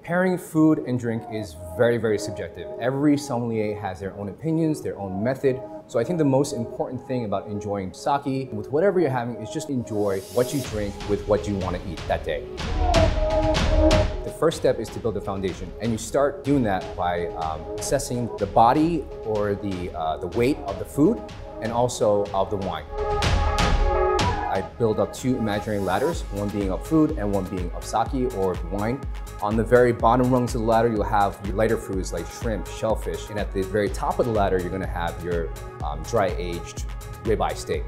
Pairing food and drink is very, very subjective. Every sommelier has their own opinions, their own method. So I think the most important thing about enjoying sake with whatever you're having is just enjoy what you drink with what you want to eat that day. The first step is to build a foundation, and you start doing that by assessing the body or the weight of the food and also of the wine. I build up two imaginary ladders, one being of food and one being of sake or wine. On the very bottom rungs of the ladder, you'll have your lighter foods like shrimp, shellfish, and at the very top of the ladder, you're gonna have your dry-aged ribeye steak.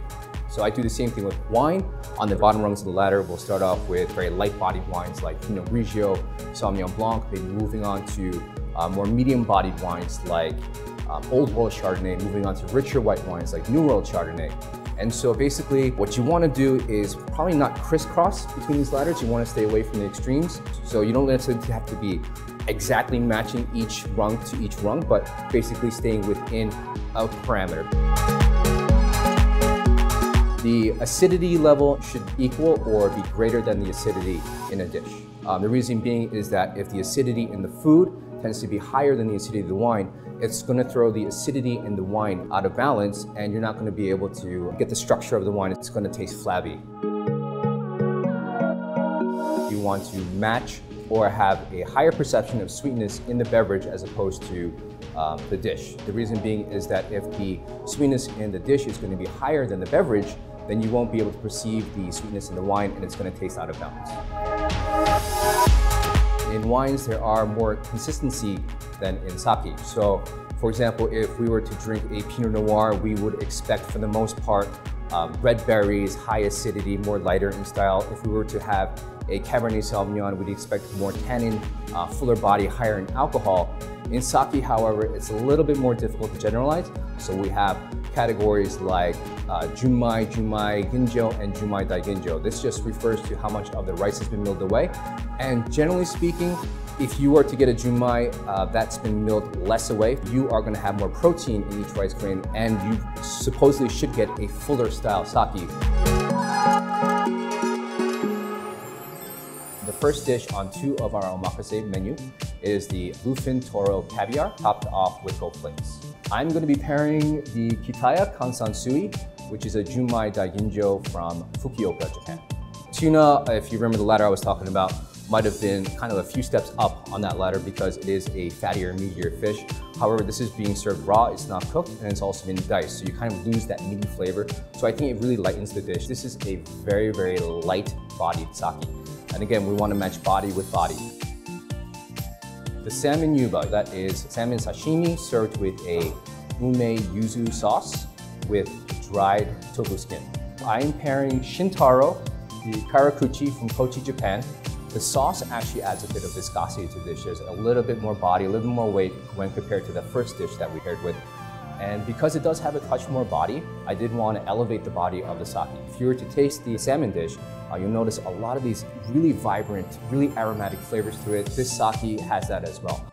So I do the same thing with wine. On the bottom rungs of the ladder, we'll start off with very light-bodied wines like Pinot Grigio, Sauvignon Blanc, maybe moving on to more medium-bodied wines like Old World Chardonnay, moving on to richer white wines like New World Chardonnay. And so basically what you want to do is probably not crisscross between these ladders. You want to stay away from the extremes. So you don't necessarily have to be exactly matching each rung to each rung, but basically staying within a parameter. The acidity level should equal or be greater than the acidity in a dish. The reason being is that if the acidity in the food tends to be higher than the acidity of the wine, it's going to throw the acidity in the wine out of balance, and you're not going to be able to get the structure of the wine. It's going to taste flabby. You want to match or have a higher perception of sweetness in the beverage as opposed to the dish. The reason being is that if the sweetness in the dish is going to be higher than the beverage, then you won't be able to perceive the sweetness in the wine, and it's going to taste out of balance. In wines, there are more consistency than in sake. So, for example, if we were to drink a Pinot Noir, we would expect, for the most part, red berries, high acidity, more lighter in style. If we were to have a Cabernet Sauvignon, we'd expect more tannin, fuller body, higher in alcohol. In sake, however, it's a little bit more difficult to generalize. So we have categories like Junmai, Junmai Ginjo, and Junmai Daiginjo. This just refers to how much of the rice has been milled away. And generally speaking, if you were to get a Junmai that's been milled less away, you are going to have more protein in each rice grain, and you supposedly should get a fuller style sake. The first dish on two of our omakase menu is the bluefin toro caviar, topped off with gold flakes. I'm going to be pairing the Kitaya Kansansui, which is a Junmai Daiginjo from Fukuoka, Japan. Tuna, if you remember the ladder I was talking about, might have been kind of a few steps up on that ladder because it is a fattier, meatier fish. However, this is being served raw, it's not cooked, and it's also been diced, so you kind of lose that meaty flavor. So I think it really lightens the dish. This is a very, very light-bodied sake. And again, we want to match body with body. The salmon yuba, that is salmon sashimi served with a ume yuzu sauce with dried tofu skin. I am pairing Shintaro, the karakuchi from Kochi, Japan. The sauce actually adds a bit of viscosity to the dish. There's a little bit more body, a little bit more weight when compared to the first dish that we paired with. And because it does have a touch more body, I did want to elevate the body of the sake. If you were to taste the salmon dish, you'll notice a lot of these really vibrant, really aromatic flavors to it. This sake has that as well.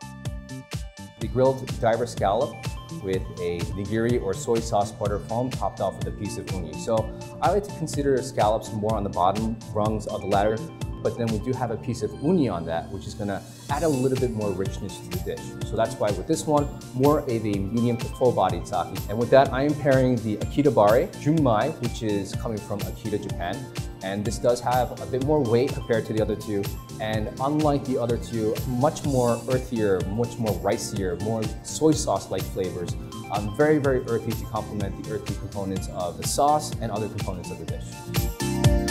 The grilled diver scallop with a nigiri or soy sauce butter foam topped off with a piece of uni. So I like to consider scallops more on the bottom rungs of the ladder, but then we do have a piece of uni on that, which is gonna add a little bit more richness to the dish. So that's why with this one, more of a medium to full-bodied sake. And with that, I am pairing the Akitabare Junmai, which is coming from Akita, Japan. And this does have a bit more weight compared to the other two. And unlike the other two, much more earthier, much more ricier, more soy sauce-like flavors. Very, very earthy to complement the earthy components of the sauce and other components of the dish.